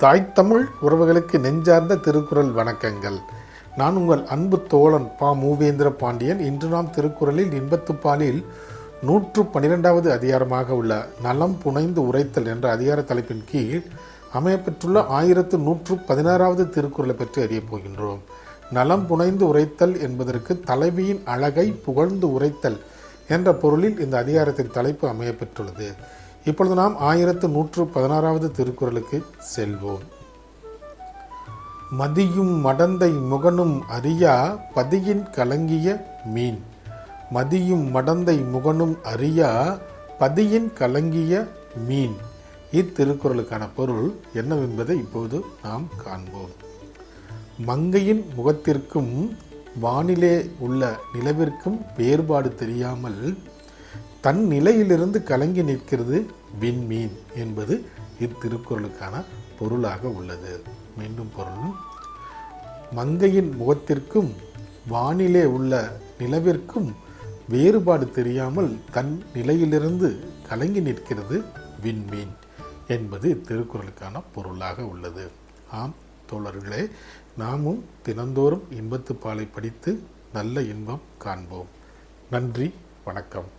தாய் தமிழ் உறவுகளுக்கு நெஞ்சார்ந்த திருக்குறள் வணக்கங்கள். நான் உங்கள் அன்பு தோழன் பா. மூவேந்திர பாண்டியன். இன்று நாம் திருக்குறளில் இன்பத்துப்பாலில் 112வது அதிகாரமாக உள்ள நலம் புனைந்து உரைத்தல் என்ற அதிகார தலைப்பின் கீழ் அமையப்பெற்றுள்ள 1116வது திருக்குறளை பற்றி அறியப் போகின்றோம். நலம் புனைந்து உரைத்தல் என்பதற்கு தலைவியின் அழகை புகழ்ந்து உரைத்தல் என்ற பொருளில் இந்த அதிகாரத்தின் தலைப்பு அமையப்பெற்றுள்ளது. இப்பொழுது நாம் 1116வது திருக்குறளுக்கு செல்வோம். மதியும் மடந்தை முகனும் அறியா பதியின் கலங்கிய மீன். மதியும் மடந்தை முகனும் அறியா பதியின் கலங்கிய மீன். இத்திருக்குறளுக்கான பொருள் என்னவென்பதை இப்போது நாம் காண்போம். மங்கையின் முகத்திற்கும் வானிலே உள்ள நிலவிற்கும் வேறுபாடு தெரியாமல் தன் நிலையிலிருந்து கலங்கி நிற்கிறது விண்மீன் என்பது இத்திருக்குறளுக்கான பொருளாக உள்ளது. மீண்டும் பொருள்: மங்கையின் முகத்திற்கும் வானிலே உள்ள நிலவிற்கும் வேறுபாடு தெரியாமல் தன் நிலையிலிருந்து கலங்கி நிற்கிறது விண்மீன் என்பது இத்திருக்குறளுக்கான பொருளாக உள்ளது. ஆம் தோழர்களே, நாமும் தினந்தோறும் இன்பத்துப்பாலை படித்து நல்ல இன்பம் காண்போம். நன்றி, வணக்கம்.